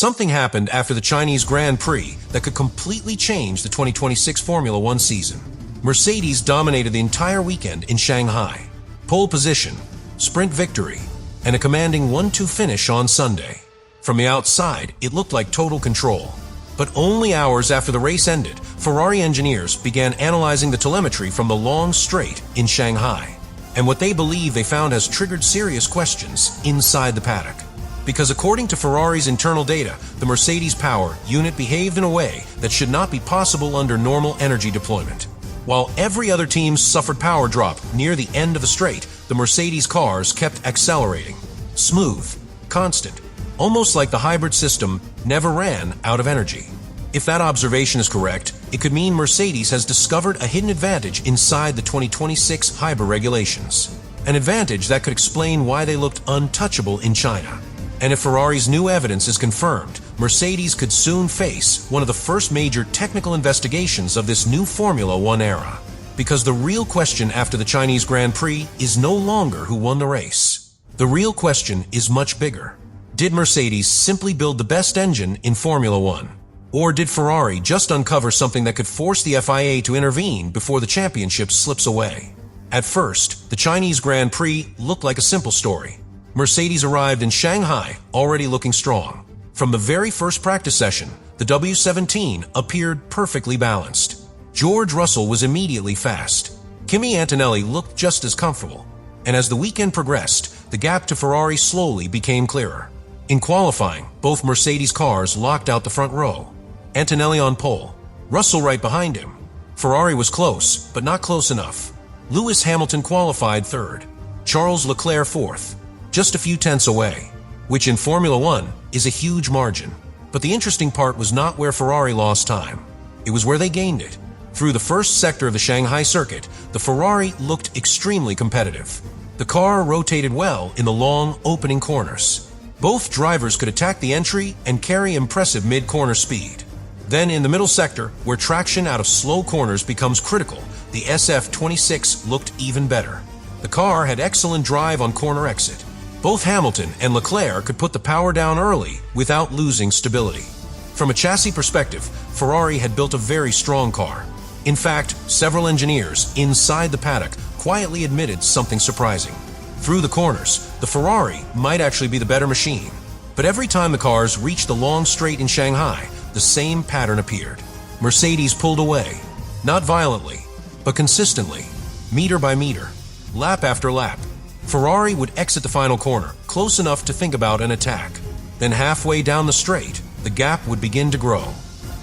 Something happened after the Chinese Grand Prix that could completely change the 2026 Formula One season. Mercedes dominated the entire weekend in Shanghai. Pole position, sprint victory, and a commanding 1-2 finish on Sunday. From the outside, it looked like total control. But only hours after the race ended, Ferrari engineers began analyzing the telemetry from the long straight in Shanghai. And what they believe they found has triggered serious questions inside the paddock. Because according to Ferrari's internal data, the Mercedes power unit behaved in a way that should not be possible under normal energy deployment. While every other team suffered power drop near the end of the straight, the Mercedes cars kept accelerating. Smooth, constant, almost like the hybrid system never ran out of energy. If that observation is correct, it could mean Mercedes has discovered a hidden advantage inside the 2026 hybrid regulations. An advantage that could explain why they looked untouchable in China. And if Ferrari's new evidence is confirmed, Mercedes could soon face one of the first major technical investigations of this new Formula One era. Because the real question after the Chinese Grand Prix is no longer who won the race. The real question is much bigger. Did Mercedes simply build the best engine in Formula One? Or did Ferrari just uncover something that could force the FIA to intervene before the championship slips away? At first, the Chinese Grand Prix looked like a simple story. Mercedes arrived in Shanghai already looking strong. From the very first practice session, the W17 appeared perfectly balanced. George Russell was immediately fast. Kimi Antonelli looked just as comfortable. And as the weekend progressed, the gap to Ferrari slowly became clearer. In qualifying, both Mercedes cars locked out the front row. Antonelli on pole, Russell right behind him. Ferrari was close, but not close enough. Lewis Hamilton qualified third, Charles Leclerc fourth, just a few tenths away, which in Formula One is a huge margin. But the interesting part was not where Ferrari lost time. It was where they gained it. Through the first sector of the Shanghai circuit, the Ferrari looked extremely competitive. The car rotated well in the long, opening corners. Both drivers could attack the entry and carry impressive mid-corner speed. Then in the middle sector, where traction out of slow corners becomes critical, the SF26 looked even better. The car had excellent drive on corner exit. Both Hamilton and Leclerc could put the power down early without losing stability. From a chassis perspective, Ferrari had built a very strong car. In fact, several engineers inside the paddock quietly admitted something surprising. Through the corners, the Ferrari might actually be the better machine. But every time the cars reached the long straight in Shanghai, the same pattern appeared. Mercedes pulled away, not violently, but consistently, meter by meter, lap after lap. Ferrari would exit the final corner, close enough to think about an attack. Then halfway down the straight, the gap would begin to grow.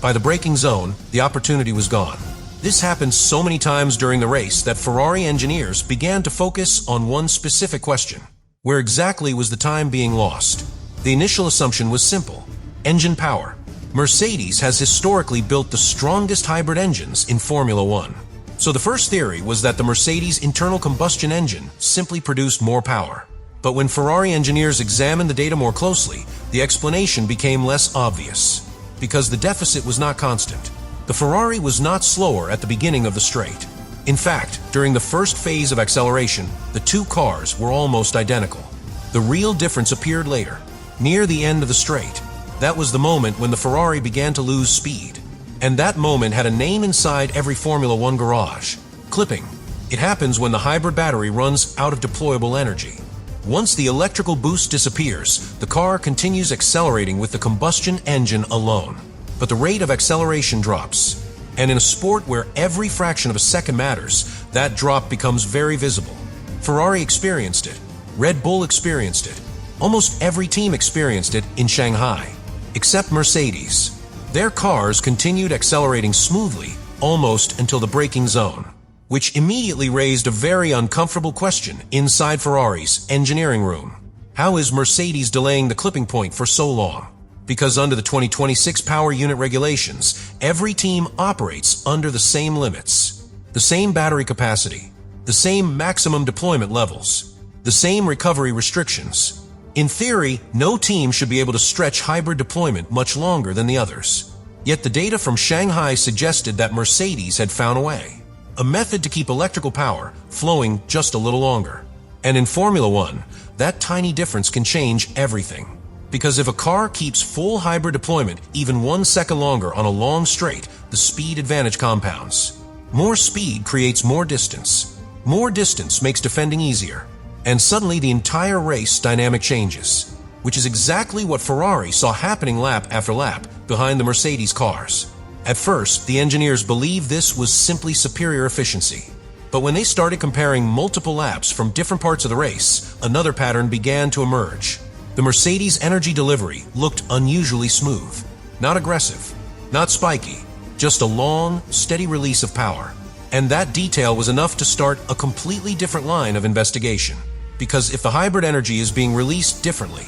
By the braking zone, the opportunity was gone. This happened so many times during the race that Ferrari engineers began to focus on one specific question. Where exactly was the time being lost? The initial assumption was simple: engine power. Mercedes has historically built the strongest hybrid engines in Formula One. So the first theory was that the Mercedes internal combustion engine simply produced more power. But when Ferrari engineers examined the data more closely, the explanation became less obvious. Because the deficit was not constant. The Ferrari was not slower at the beginning of the straight. In fact, during the first phase of acceleration, the two cars were almost identical. The real difference appeared later, near the end of the straight. That was the moment when the Ferrari began to lose speed. And that moment had a name inside every Formula One garage: clipping. It happens when the hybrid battery runs out of deployable energy. Once the electrical boost disappears, the car continues accelerating with the combustion engine alone. But the rate of acceleration drops. And in a sport where every fraction of a second matters, that drop becomes very visible. Ferrari experienced it. Red Bull experienced it. Almost every team experienced it in Shanghai, except Mercedes. Their cars continued accelerating smoothly almost until the braking zone, which immediately raised a very uncomfortable question inside Ferrari's engineering room. How is Mercedes delaying the clipping point for so long? Because under the 2026 power unit regulations, every team operates under the same limits, the same battery capacity, the same maximum deployment levels, the same recovery restrictions. In theory, no team should be able to stretch hybrid deployment much longer than the others. Yet the data from Shanghai suggested that Mercedes had found a way, a method to keep electrical power flowing just a little longer. And in Formula One, that tiny difference can change everything. Because if a car keeps full hybrid deployment even 1 second longer on a long straight, the speed advantage compounds. More speed creates more distance. More distance makes defending easier. And suddenly the entire race dynamic changes, which is exactly what Ferrari saw happening lap after lap behind the Mercedes cars. At first, the engineers believed this was simply superior efficiency. But when they started comparing multiple laps from different parts of the race, another pattern began to emerge. The Mercedes energy delivery looked unusually smooth. Not aggressive, not spiky, just a long, steady release of power. And that detail was enough to start a completely different line of investigation. Because if the hybrid energy is being released differently,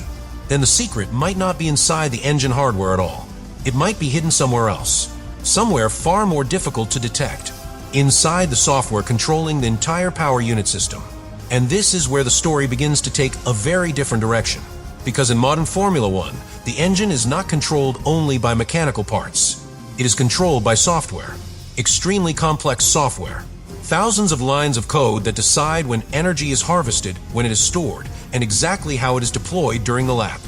then the secret might not be inside the engine hardware at all. It might be hidden somewhere else, somewhere far more difficult to detect, inside the software controlling the entire power unit system. And this is where the story begins to take a very different direction. Because in modern Formula One, the engine is not controlled only by mechanical parts. It is controlled by software, extremely complex software. Thousands of lines of code that decide when energy is harvested, when it is stored, and exactly how it is deployed during the lap.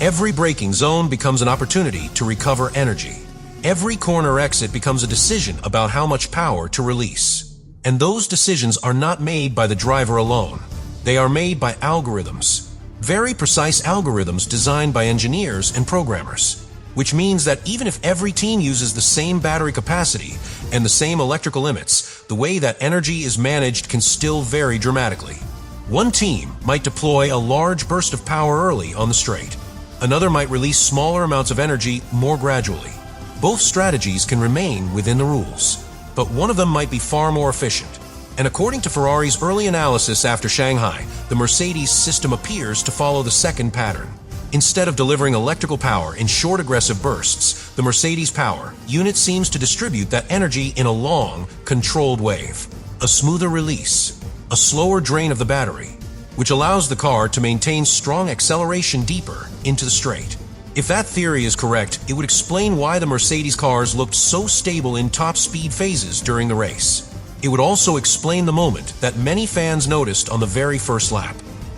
Every braking zone becomes an opportunity to recover energy. Every corner exit becomes a decision about how much power to release. And those decisions are not made by the driver alone. They are made by algorithms. Very precise algorithms designed by engineers and programmers. Which means that even if every team uses the same battery capacity and the same electrical limits, the way that energy is managed can still vary dramatically. One team might deploy a large burst of power early on the straight. Another might release smaller amounts of energy more gradually. Both strategies can remain within the rules, but one of them might be far more efficient. And according to Ferrari's early analysis after Shanghai, the Mercedes system appears to follow the second pattern. Instead of delivering electrical power in short aggressive bursts, the Mercedes power unit seems to distribute that energy in a long, controlled wave. A smoother release, a slower drain of the battery, which allows the car to maintain strong acceleration deeper into the straight. If that theory is correct, it would explain why the Mercedes cars looked so stable in top speed phases during the race. It would also explain the moment that many fans noticed on the very first lap.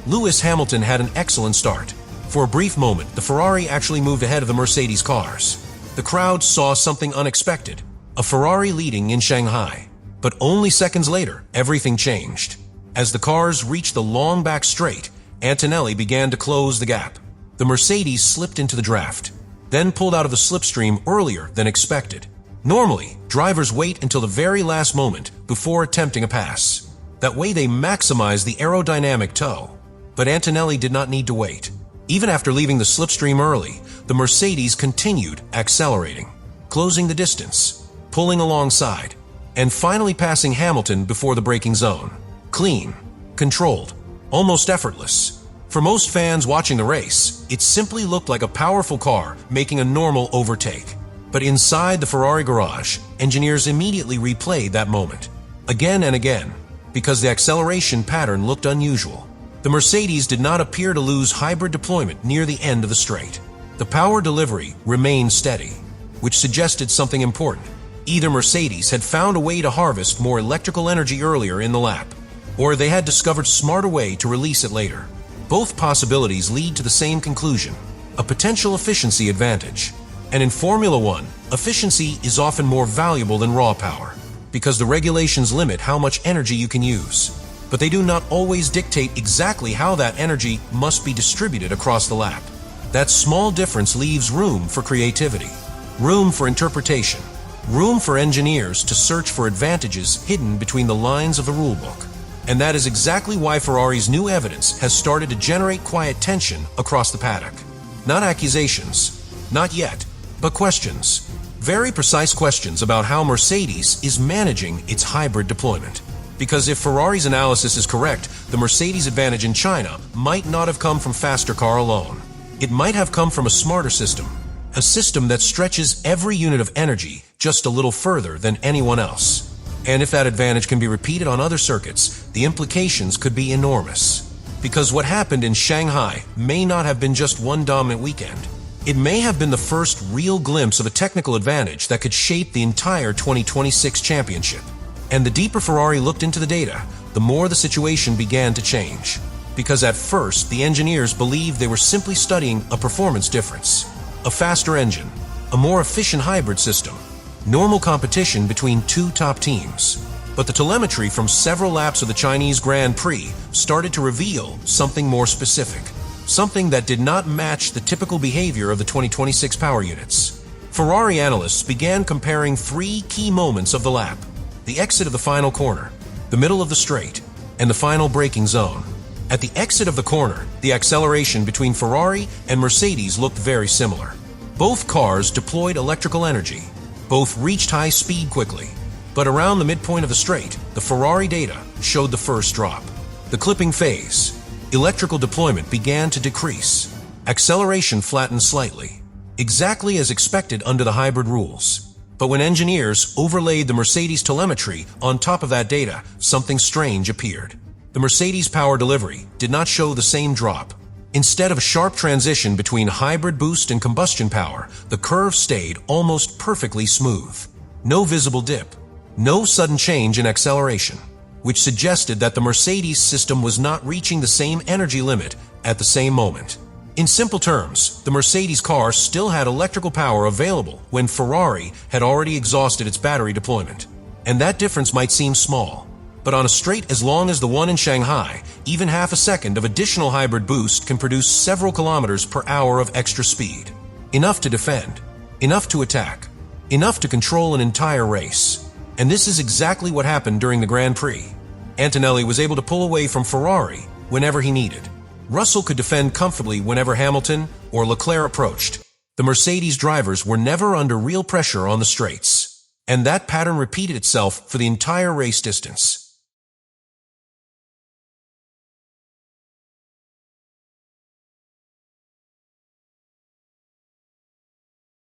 Lewis Hamilton had an excellent start. For a brief moment, the Ferrari actually moved ahead of the Mercedes cars. The crowd saw something unexpected, a Ferrari leading in Shanghai. But only seconds later, everything changed. As the cars reached the long back straight, Antonelli began to close the gap. The Mercedes slipped into the draft, then pulled out of the slipstream earlier than expected. Normally, drivers wait until the very last moment before attempting a pass. That way they maximize the aerodynamic tow. But Antonelli did not need to wait. Even after leaving the slipstream early, the Mercedes continued accelerating, closing the distance, pulling alongside, and finally passing Hamilton before the braking zone. Clean, controlled, almost effortless. For most fans watching the race, it simply looked like a powerful car making a normal overtake. But inside the Ferrari garage, engineers immediately replayed that moment, again and again, because the acceleration pattern looked unusual. The Mercedes did not appear to lose hybrid deployment near the end of the straight. The power delivery remained steady, which suggested something important. Either Mercedes had found a way to harvest more electrical energy earlier in the lap, or they had discovered a smarter way to release it later. Both possibilities lead to the same conclusion, a potential efficiency advantage. And in Formula One, efficiency is often more valuable than raw power, because the regulations limit how much energy you can use. But they do not always dictate exactly how that energy must be distributed across the lap. That small difference leaves room for creativity, room for interpretation, room for engineers to search for advantages hidden between the lines of the rulebook. And that is exactly why Ferrari's new evidence has started to generate quiet tension across the paddock. Not accusations, not yet, but questions. Very precise questions about how Mercedes is managing its hybrid deployment. Because if Ferrari's analysis is correct, the Mercedes advantage in China might not have come from faster car alone. It might have come from a smarter system, a system that stretches every unit of energy just a little further than anyone else. And if that advantage can be repeated on other circuits, the implications could be enormous. Because what happened in Shanghai may not have been just one dominant weekend. It may have been the first real glimpse of a technical advantage that could shape the entire 2026 championship. And the deeper Ferrari looked into the data, the more the situation began to change. because at first the engineers believed they were simply studying a performance difference. A faster engine, a more efficient hybrid system, normal competition between two top teams. But the telemetry from several laps of the Chinese Grand Prix started to reveal something more specific, something that did not match the typical behavior of the 2026 power units. Ferrari analysts began comparing three key moments of the lap: the exit of the final corner, the middle of the straight, and the final braking zone. At the exit of the corner, the acceleration between Ferrari and Mercedes looked very similar. Both cars deployed electrical energy. Both reached high speed quickly. But around the midpoint of the straight, the Ferrari data showed the first drop. The clipping phase. Electrical deployment began to decrease. Acceleration flattened slightly, exactly as expected under the hybrid rules. But when engineers overlaid the Mercedes telemetry on top of that data, something strange appeared. The Mercedes power delivery did not show the same drop. Instead of a sharp transition between hybrid boost and combustion power, the curve stayed almost perfectly smooth. No visible dip. No sudden change in acceleration, which suggested that the Mercedes system was not reaching the same energy limit at the same moment. In simple terms, the Mercedes car still had electrical power available when Ferrari had already exhausted its battery deployment. And that difference might seem small, but on a straight as long as the one in Shanghai, even half a second of additional hybrid boost can produce several kilometers per hour of extra speed. Enough to defend, enough to attack, enough to control an entire race. And this is exactly what happened during the Grand Prix. Antonelli was able to pull away from Ferrari whenever he needed. Russell could defend comfortably whenever Hamilton or Leclerc approached. The Mercedes drivers were never under real pressure on the straights. And that pattern repeated itself for the entire race distance.